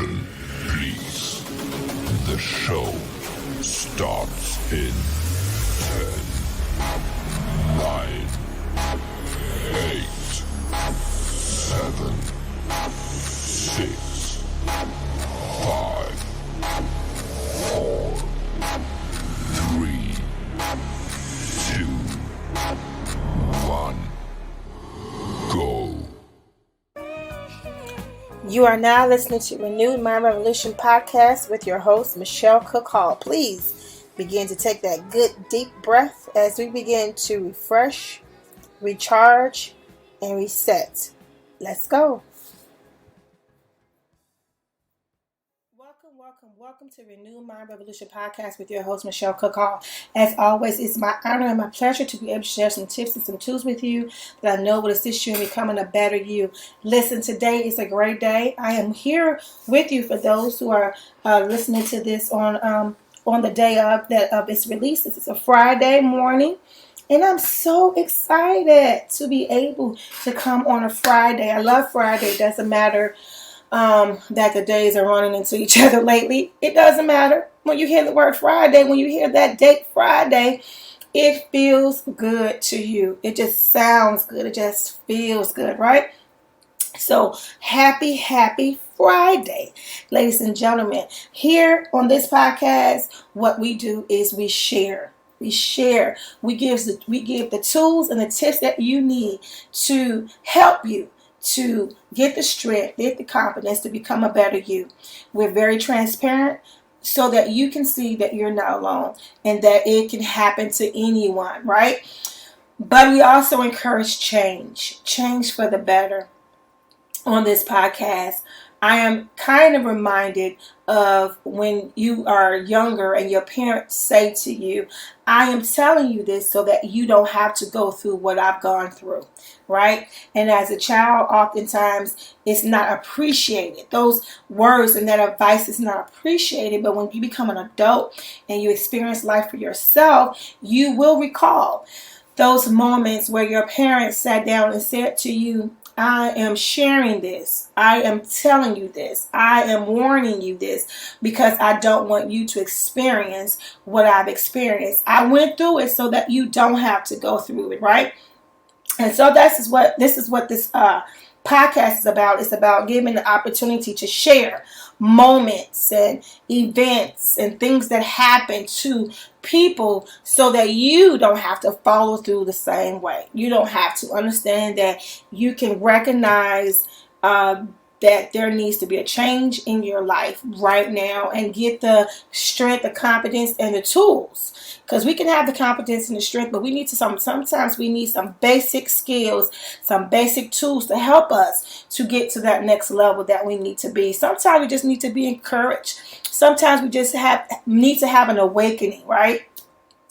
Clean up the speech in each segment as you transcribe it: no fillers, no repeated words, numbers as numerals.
Attention, please. The show starts in 10, 9, 8, 7, 6, 5, 4, 3, 2, 1, go. You are now listening to Renewed Mind Revolution podcast with your host, Michelle Cook Hall. Please begin to take that good deep breath as we begin to refresh, recharge, and reset. Let's go. Welcome to Renewed Mind Revolution podcast with your host, Michelle Cook Hall. As always, it's my honor and my pleasure to be able to share some tips and some tools with you that I know will assist you in becoming a better you. Listen, today is a great day. I am here with you for those who are listening to this on the day of its release. It's a Friday morning. And I'm so excited to be able to come on a Friday. I love Friday. It doesn't matter that the days are running into each other lately. It doesn't matter. When you hear the word Friday, when you hear that date Friday, it feels good to you. It just sounds good. It just feels good, right? So happy Friday, ladies and gentlemen. Here on this podcast, what we do is we share. We give the tools and the tips that you need to help you to get the strength, get the confidence to become a better you. We're very transparent so that you can see that you're not alone and that it can happen to anyone, right? But we also encourage change for the better. On this podcast, I am kind of reminded of when you are younger and your parents say to you, I am telling you this so that you don't have to go through what I've gone through, right? And as a child, oftentimes it's not appreciated. Those words and that advice is not appreciated. But when you become an adult and you experience life for yourself, you will recall those moments where your parents sat down and said to you, I am sharing this. I am telling you this. I am warning you this because I don't want you to experience what I've experienced. I went through it so that you don't have to go through it, right? And so this is what this podcast is about. It's about giving the opportunity to share moments and events and things that happen to people so that you don't have to follow through the same way. You don't have to understand that you can recognize that there needs to be a change in your life right now and get the strength, the confidence, and the tools. Because we can have the confidence and the strength, but we need to sometimes we need some basic skills, some basic tools to help us to get to that next level that we need to be. Sometimes we just need to be encouraged. Sometimes we just need to have an awakening, right?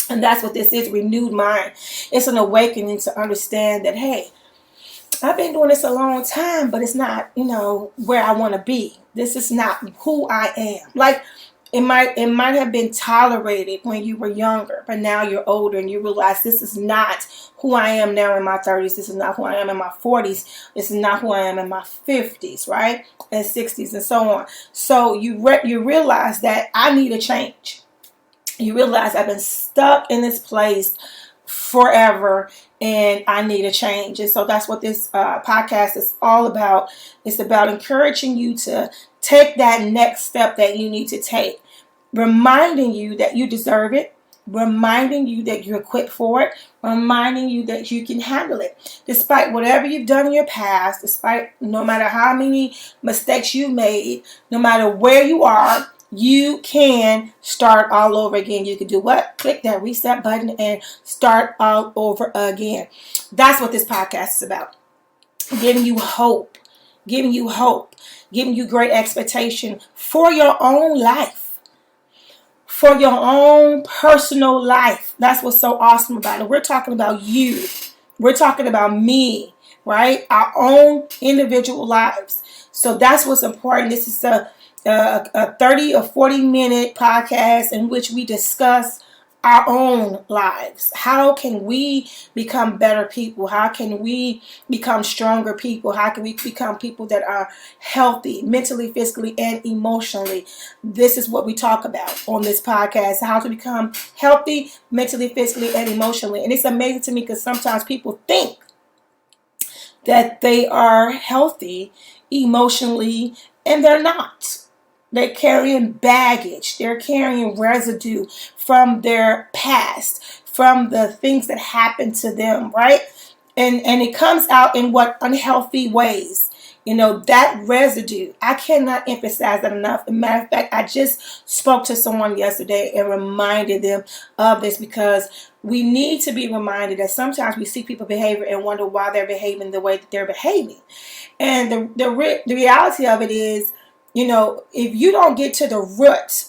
And that's what this is, renewed mind. It's an awakening to understand that, hey, I've been doing this a long time, but it's not, where I want to be. This is not who I am. Like it might have been tolerated when you were younger, but now you're older and you realize this is not who I am now in my 30s. This is not who I am in my 40s. This is not who I am in my 50s, right? And 60s and so on. So you realize that I need a change. You realize I've been stuck in this place forever and I need a change. And so that's what this podcast is all about. It's about encouraging you to take that next step that you need to take, reminding you that you deserve it, reminding you that you're equipped for it, reminding you that you can handle it. Despite whatever you've done in your past, despite no matter how many mistakes you made, no matter where you are, you can start all over again. You can do what? Click that reset button and start all over again. That's what this podcast is about. Giving you hope, giving you great expectation for your own life, for your own personal life. That's what's so awesome about it. We're talking about you. We're talking about me, right? Our own individual lives. So that's what's important. This is a 30 or 40 minute podcast in which we discuss our own lives. How can we become better people? How can we become stronger people? How can we become people that are healthy mentally, physically, and emotionally? This is what we talk about on this podcast, how to become healthy mentally, physically, and emotionally. And it's amazing to me because sometimes people think that they are healthy emotionally and they're not. They're carrying baggage. They're carrying residue from their past, from the things that happened to them, right? And it comes out in what unhealthy ways. You know, that residue, I cannot emphasize that enough. As a matter of fact, I just spoke to someone yesterday and reminded them of this because we need to be reminded that sometimes we see people behavior and wonder why they're behaving the way that they're behaving. And the reality of it is, you know, if you don't get to the root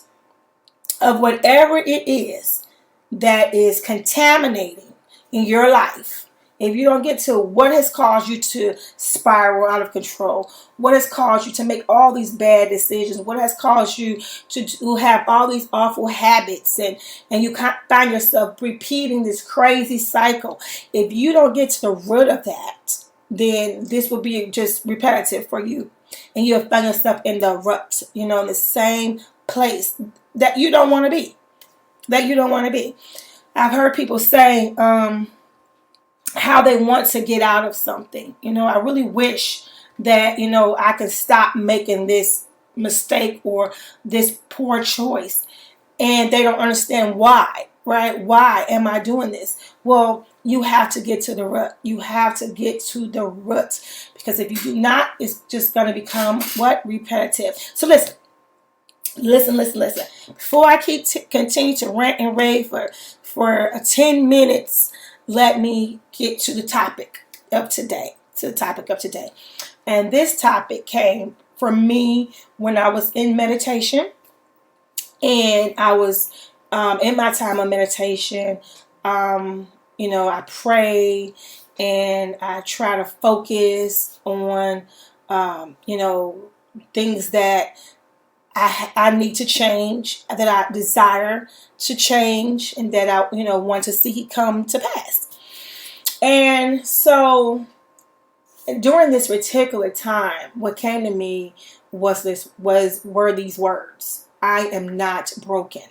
of whatever it is that is contaminating in your life, if you don't get to what has caused you to spiral out of control, what has caused you to make all these bad decisions, what has caused you to have all these awful habits, and you find yourself repeating this crazy cycle, if you don't get to the root of that, then this will be just repetitive for you. And you'll find yourself in the rut, you know, in the same place that you don't want to be. That you don't want to be. I've heard people say how they want to get out of something. You know, I really wish that, you know, I could stop making this mistake or this poor choice. And they don't understand why, right? Why am I doing this? Well, you have to get to the root. You have to get to the root. Because if you do not, it's just going to become what? Repetitive. So listen. Before I continue to rant and rave for 10 minutes, let me get to the topic of today. And this topic came from me when I was in meditation. And I was in my time of meditation. You know, I pray and I try to focus on, you know, things that I need to change, that I desire to change, and that I, you know, want to see come to pass. And so during this particular time, what came to me were these words: I am not broken.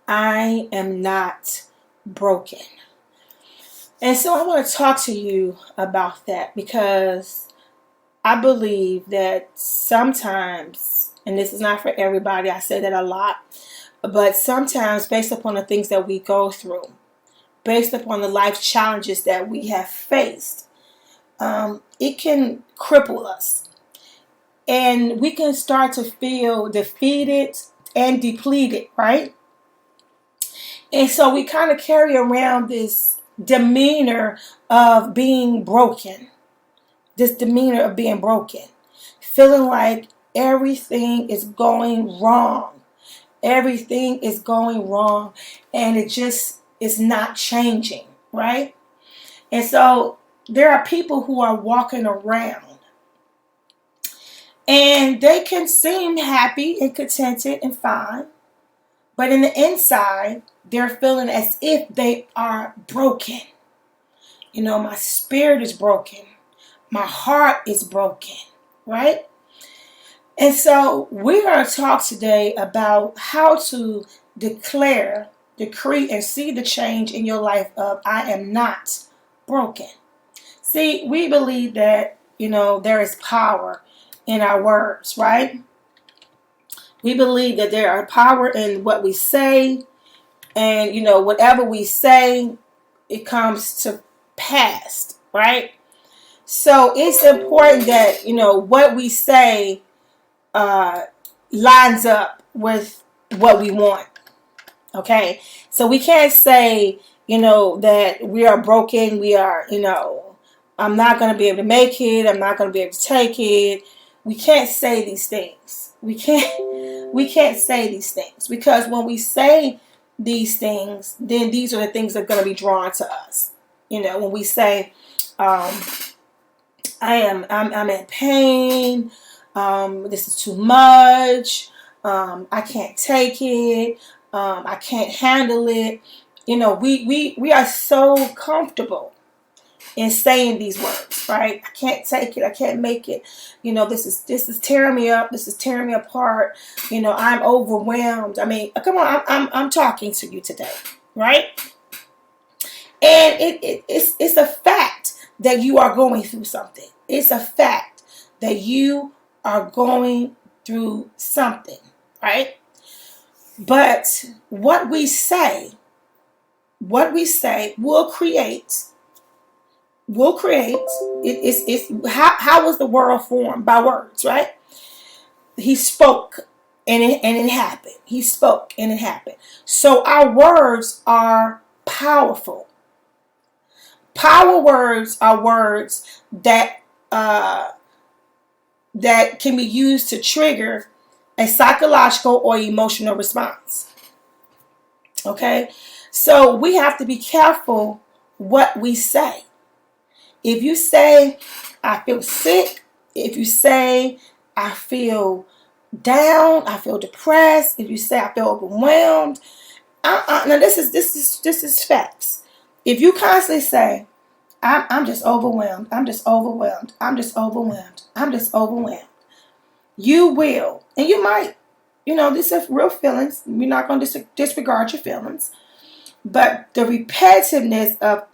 I am not broken. And so I want to talk to you about that because I believe that sometimes, and this is not for everybody, I say that a lot, but sometimes based upon the things that we go through, based upon the life challenges that we have faced, it can cripple us. And we can start to feel defeated and depleted, right? And so we kind of carry around this demeanor of being broken. Feeling like everything is going wrong. Everything is going wrong. And it just is not changing, right? And so there are people who are walking around and they can seem happy and contented and fine. But in the inside, they're feeling as if they are broken. You know, my spirit is broken. My heart is broken, right? And so we're going to talk today about how to declare, decree, and see the change in your life of I am not broken. See, we believe that, you know, there is power in our words, right? We believe that there are power in what we say, and, you know, whatever we say, it comes to pass, right? So it's important that, you know, what we say lines up with what we want, okay? So we can't say, you know, that we are broken, we are, you know, I'm not going to be able to make it, I'm not going to be able to take it. We can't say these things. We can't say these things because when we say these things, then these are the things that are going to be drawn to us. You know, when we say, I'm in pain, this is too much, I can't take it, I can't handle it. You know, we are so comfortable in saying these words, right? I can't take it. I can't make it. You know, this is tearing me up. This is tearing me apart. You know, I'm overwhelmed. I mean, come on, I'm talking to you today, right? And it's a fact that you are going through something. It's a fact that you are going through something, right? But what we say will create. It's how was the world formed? By words, right? He spoke and it happened. He spoke and it happened. So our words are powerful. Power words are words that that can be used to trigger a psychological or emotional response. Okay? So we have to be careful what we say. If you say, I feel sick, if you say, I feel down, I feel depressed, if you say, I feel overwhelmed, now this is facts. If you constantly say, I'm just overwhelmed, I'm just overwhelmed, I'm just overwhelmed, I'm just overwhelmed, you will, and you might, you know, these are real feelings. You're not going to disregard your feelings. But the repetitiveness of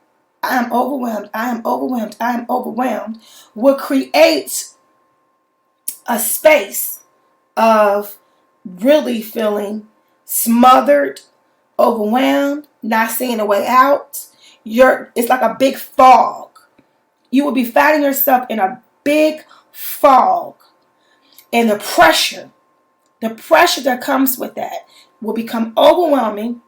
I am overwhelmed, I am overwhelmed, I am overwhelmed will create a space of really feeling smothered, overwhelmed, not seeing a way out. It's like a big fog. You will be finding yourself in a big fog. And the pressure that comes with that will become overwhelming.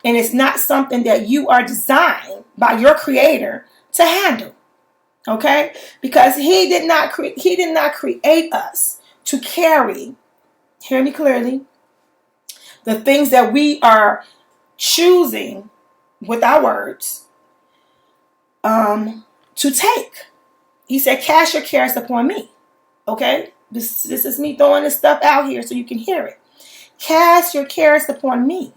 And it's not something that you are designed by your creator to handle. Okay? Because he did not create us to carry, hear me clearly, the things that we are choosing with our words to take. He said, cast your cares upon me. Okay? This is me throwing this stuff out here so you can hear it. Cast your cares upon me.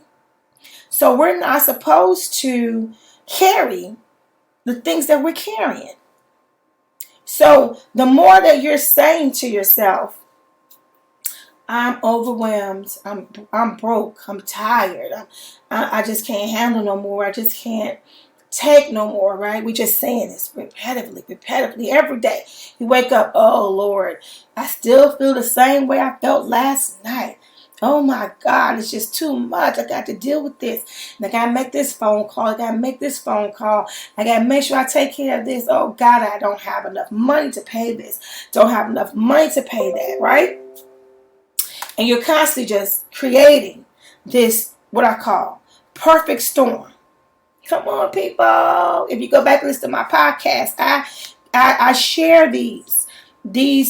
So we're not supposed to carry the things that we're carrying. So the more that you're saying to yourself, I'm overwhelmed, I'm broke, I'm tired, I just can't handle no more, I just can't take no more, right? We're just saying this repetitively every day. You wake up, oh Lord, I still feel the same way I felt last night. Oh my God, it's just too much. I got to deal with this. And I got to make this phone call. I got to make this phone call. I got to make sure I take care of this. Oh God, I don't have enough money to pay this. Don't have enough money to pay that, right? And you're constantly just creating this, what I call, perfect storm. Come on, people. If you go back and listen to my podcast, I share these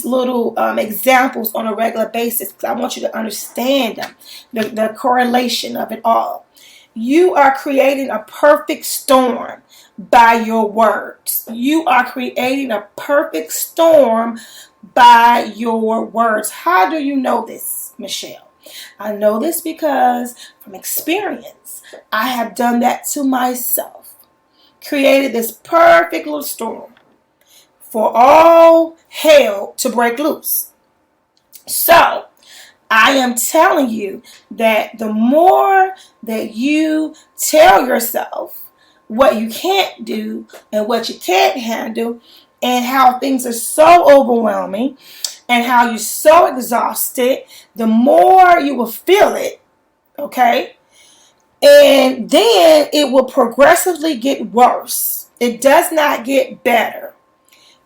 little examples on a regular basis because I want you to understand them, the correlation of it all. You are creating a perfect storm by your words. You are creating a perfect storm by your words. How do you know this, Michelle? I know this because from experience, I have done that to myself. Created this perfect little storm for all hell to break loose. So, I am telling you that the more that you tell yourself what you can't do and what you can't handle and how things are so overwhelming and how you're so exhausted, the more you will feel it, okay? And then it will progressively get worse. It does not get better.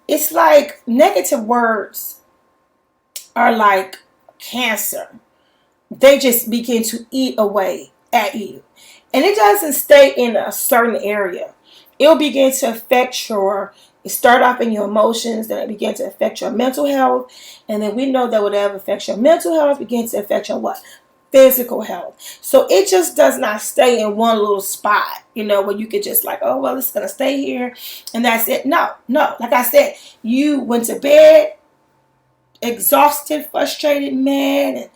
It's like negative words are like cancer. They just begin to eat away at you. And it doesn't stay in a certain area. It'll begin to affect it start off in your emotions, then it begins to affect your mental health. And then we know that whatever affects your mental health begins to affect your what? Physical health. So it just does not stay in one little spot, where you could just like, oh, well, it's going to stay here and that's it. No. Like I said, you went to bed exhausted, frustrated, mad,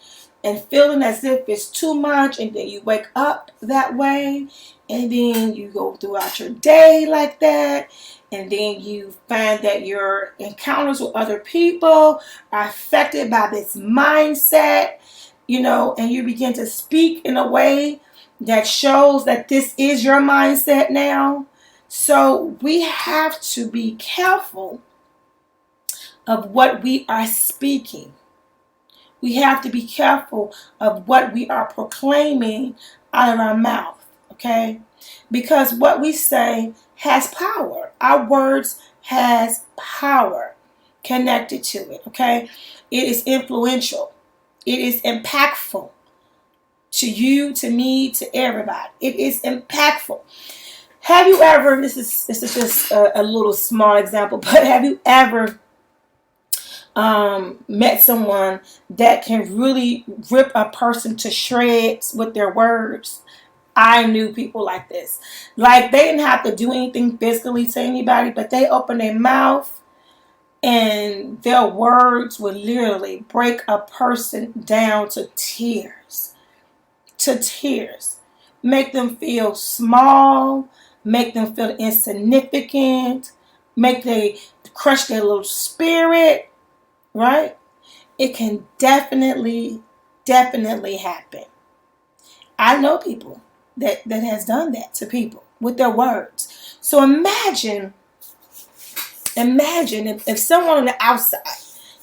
and feeling as if it's too much, and then you wake up that way, and then you go throughout your day like that, and then you find that your encounters with other people are affected by this mindset, and you begin to speak in a way that shows that this is your mindset now. So we have to be careful of what we are speaking. We have to be careful of what we are proclaiming out of our mouth, okay? Because what we say has power. Our words has power connected to it, okay? It is influential. It is impactful to you, to me, to everybody. It is impactful. Have you ever, this is just a little small example, but have you ever met someone that can really rip a person to shreds with their words? I knew people like this. Like, they didn't have to do anything physically to anybody, but they open their mouth and their words would literally break a person down to tears. To tears. Make them feel small, make them feel insignificant, make they crush their little spirit, right? It can definitely happen. I know people that has done that to people with their words. So imagine if someone on the outside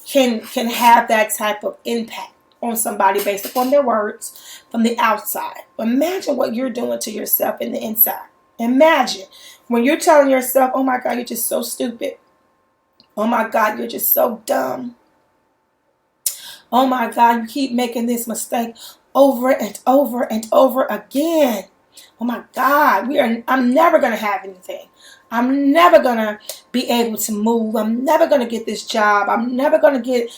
can have that type of impact on somebody based upon their words from the outside. Imagine what you're doing to yourself in the inside. Imagine when you're telling yourself, oh my God, you're just so stupid. Oh my God, you're just so dumb. Oh my God, you keep making this mistake over and over and over again. Oh my God, I'm never going to have anything. I'm never going to be able to move. I'm never going to get this job. I'm never going to get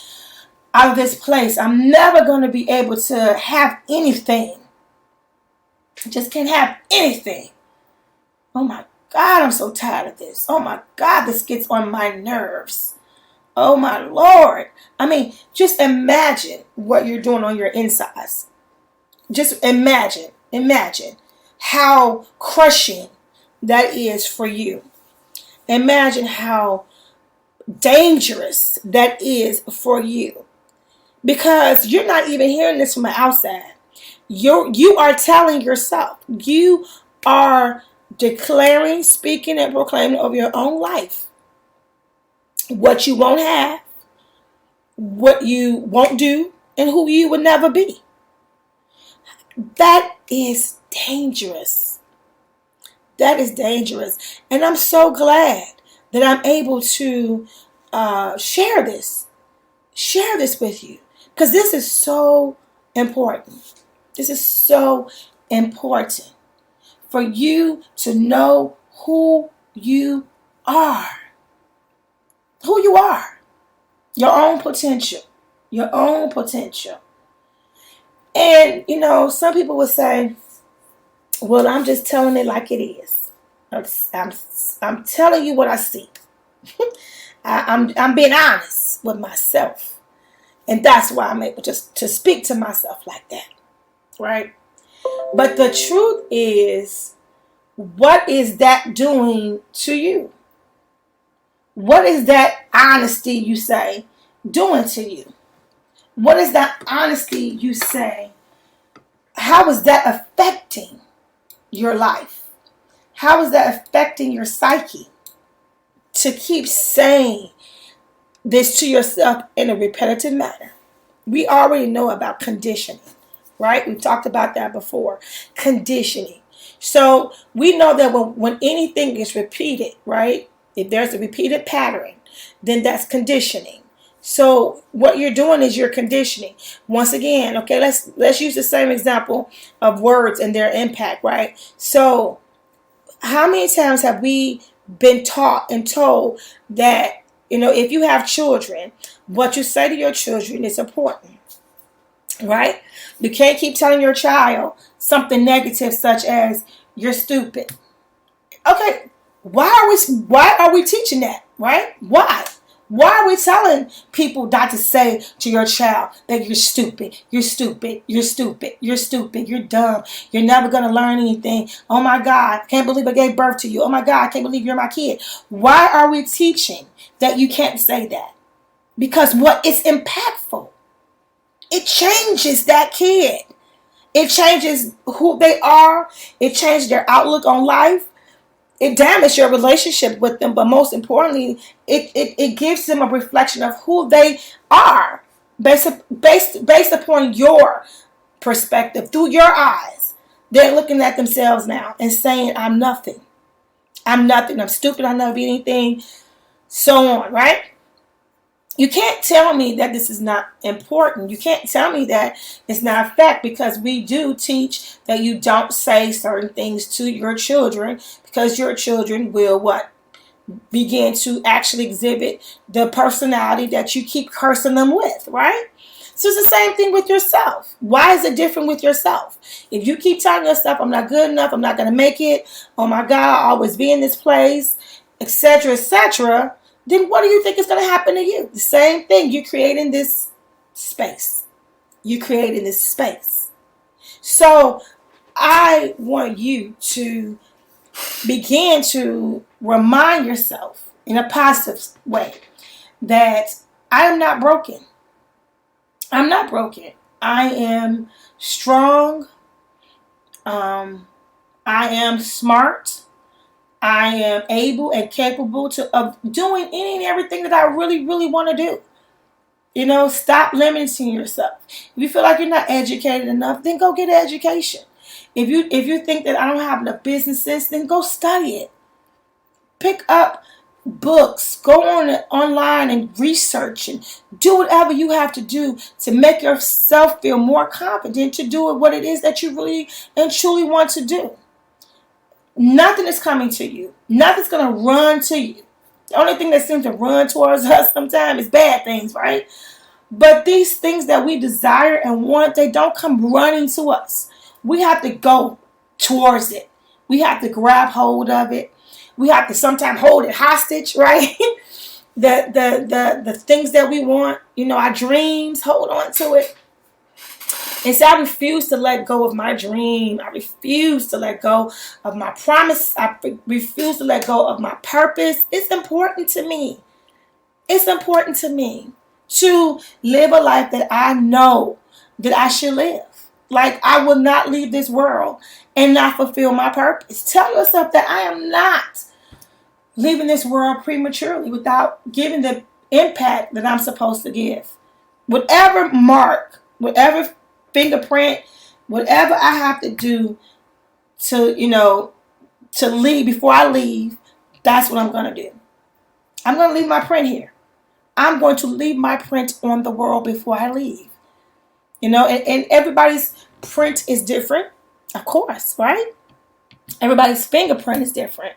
out of this place. I'm never going to be able to have anything. Just can't have anything. Oh my God, I'm so tired of this. Oh my God, this gets on my nerves. Oh my Lord. I mean, just imagine what you're doing on your insides. Just imagine how crushing that is for you. Imagine how dangerous that is for you. Because you're not even hearing this from the outside. You are telling yourself. You are declaring, speaking, and proclaiming over your own life what you won't have, what you won't do, and who you would never be. That is dangerous. That is dangerous. And I'm so glad that I'm able to share this with you. Because this is so important. This is so important for you to know who you are. Who you are. Your own potential. Your own potential. And, some people would say, well, I'm just telling it like it is. I'm telling you what I see. I'm being honest with myself. And that's why I'm able just to speak to myself like that. Right? But the truth is, what is that doing to you? What is that honesty you say doing to you? What is that honesty you say? How is that affecting your life? How is that affecting your psyche to keep saying this to yourself in a repetitive manner? We already know about conditioning, right? We talked about that before. Conditioning. So we know that when anything is repeated, right? If there's a repeated pattern, then that's conditioning. So what you're doing is you're conditioning. Once again, okay, let's use the same example of words and their impact, right? So how many times have we been taught and told that, if you have children, what you say to your children is important, right? You can't keep telling your child something negative such as you're stupid. Okay, why are we teaching that, right? Why? Why are we telling people not to say to your child that you're stupid, you're stupid, you're stupid, you're stupid, you're dumb, you're never going to learn anything? Oh my God, can't believe I gave birth to you. Oh my God, I can't believe you're my kid. Why are we teaching that you can't say that? Because what is impactful? It changes that kid. It changes who they are. It changes their outlook on life. It damages your relationship with them, but most importantly, it gives them a reflection of who they are based upon your perspective, through your eyes. They're looking at themselves now and saying, I'm nothing. I'm nothing. I'm stupid. I'll never be anything. So on, right? You can't tell me that this is not important. You can't tell me that it's not a fact, because we do teach that you don't say certain things to your children, because your children will what? Begin to actually exhibit the personality that you keep cursing them with, right? So it's the same thing with yourself. Why is it different with yourself? If you keep telling yourself, I'm not good enough, I'm not going to make it, oh my God, I'll always be in this place, etc., then what do you think is going to happen to you? The same thing. You're creating this space. You're creating this space. So I want you to begin to remind yourself in a positive way that I am not broken. I'm not broken. I am strong. I am smart. I am able and capable of doing any and everything that I really, really want to do. You know, stop limiting yourself. If you feel like you're not educated enough, then go get an education. If you think that I don't have enough business sense, then go study it. Pick up books. Go online and research and do whatever you have to do to make yourself feel more confident to do what it is that you really and truly want to do. Nothing is coming to you. Nothing's going to run to you. The only thing that seems to run towards us sometimes is bad things, right? But these things that we desire and want, they don't come running to us. We have to go towards it. We have to grab hold of it. We have to sometimes hold it hostage, right? the things that we want, our dreams, hold on to it. And so I refuse to let go of my dream. I refuse to let go of my promise. I refuse to let go of my purpose. It's important to me. It's important to me to live a life that I know that I should live. Like, I will not leave this world and not fulfill my purpose. Tell yourself that I am not leaving this world prematurely without giving the impact that I'm supposed to give. Whatever mark, whatever fingerprint, whatever I have to do to leave before I leave, that's what I'm going to do. I'm going to leave my print here. I'm going to leave my print on the world before I leave. And everybody's print is different, of course, right? Everybody's fingerprint is different.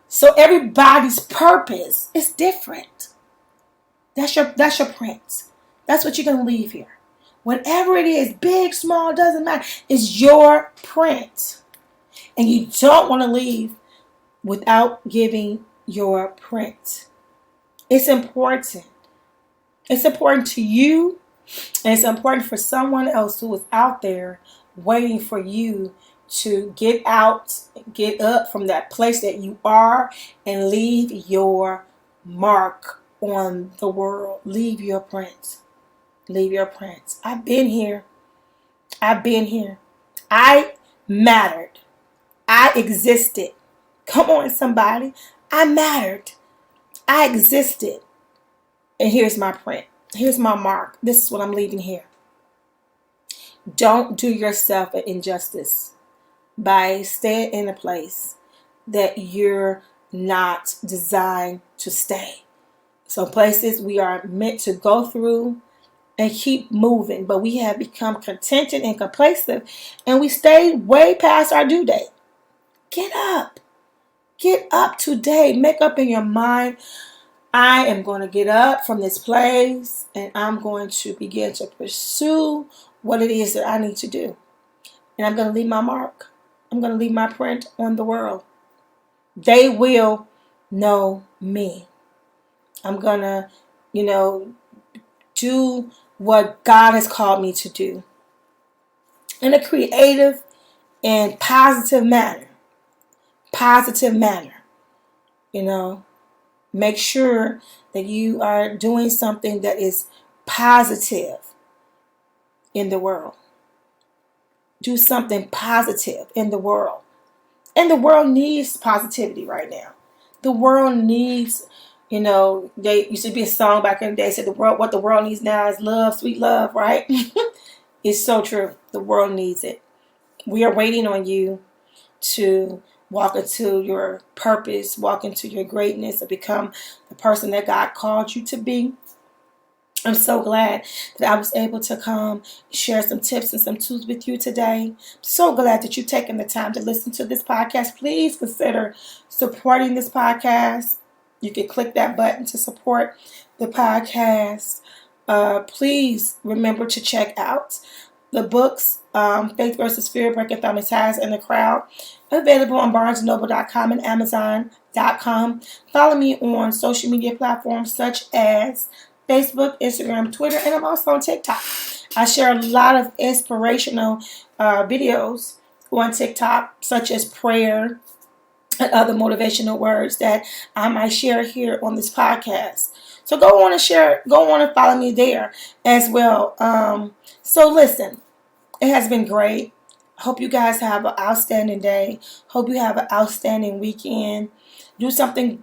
So everybody's purpose is different. That's your print. That's what you're going to leave here. Whatever it is, big, small, doesn't matter. It's your print. And you don't want to leave without giving your print. It's important. It's important to you. And it's important for someone else who is out there waiting for you to get up from that place that you are and leave your mark on the world. Leave your print. Leave your prints. I've been here. I mattered. I existed. Come on, somebody. I mattered. I existed. And here's my print. Here's my mark. This is what I'm leaving here. Don't do yourself an injustice by staying in a place that you're not designed to stay. Some places we are meant to go through and keep moving, but we have become contented and complacent, and we stay way past our due date. Get up. Get up today. Make up in your mind, I am going to get up from this place, and I'm going to begin to pursue what it is that I need to do. And I'm going to leave my mark. I'm going to leave my print on the world. They will know me. I'm going to, do what God has called me to do in a creative and positive manner. Make sure that you are doing something that is positive in the world. Do something positive in the world. And the world needs positivity right now. The world needs, they used to be a song back in the day said what the world needs now is love, sweet love, right? It's so true. The world needs it. We are waiting on you to walk into your purpose, walk into your greatness, and become the person that God called you to be. I'm so glad that I was able to come share some tips and some tools with you today. I'm so glad that you've taken the time to listen to this podcast. Please consider supporting this podcast. You can click that button to support the podcast. Please remember to check out the books, Faith vs. Fear, Breaking Family Ties, and The Crowd, available on BarnesandNoble.com and Amazon.com. Follow me on social media platforms such as Facebook, Instagram, Twitter, and I'm also on TikTok. I share a lot of inspirational videos on TikTok, such as prayer and other motivational words that I might share here on this podcast. So go on and follow me there as well. So listen, it has been great. Hope you guys have an outstanding day. Hope you have an outstanding weekend. Do something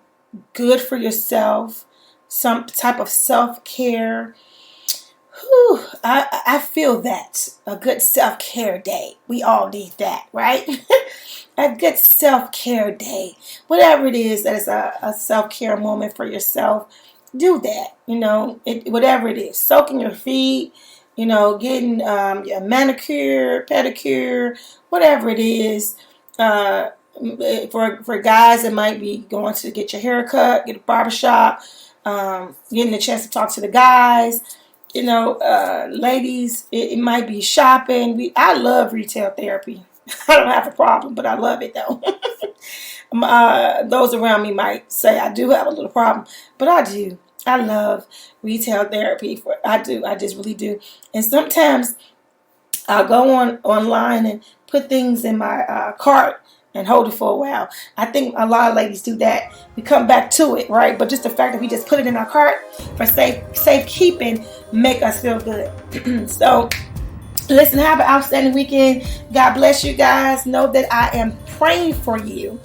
good for yourself. Some type of self-care. I feel that. A good self-care day. We all need that, right? A good self-care day. Whatever it is that is a self-care moment for yourself, do that. Whatever it is. Soaking your feet, getting your manicure, pedicure, whatever it is. For guys, it might be going to get your hair cut, get a barbershop, getting a chance to talk to the guys. Ladies, it might be shopping. I love retail therapy. I don't have a problem, but I love it though. Those around me might say I do have a little problem, but I do. I love retail therapy. I do. I just really do. And sometimes I'll go online and put things in my cart and hold it for a while. I think a lot of ladies do that. We come back to it, right? But just the fact that we just put it in our cart for safekeeping make us feel good. So listen, have an outstanding weekend. God bless you guys. Know that I am praying for you.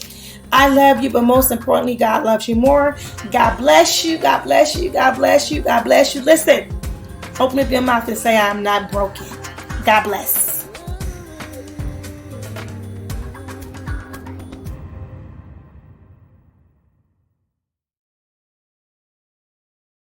I love you, but most importantly, God loves you more. God bless you. God bless you. God bless you. God bless you. Listen, open up your mouth and say, I'm not broken. God bless.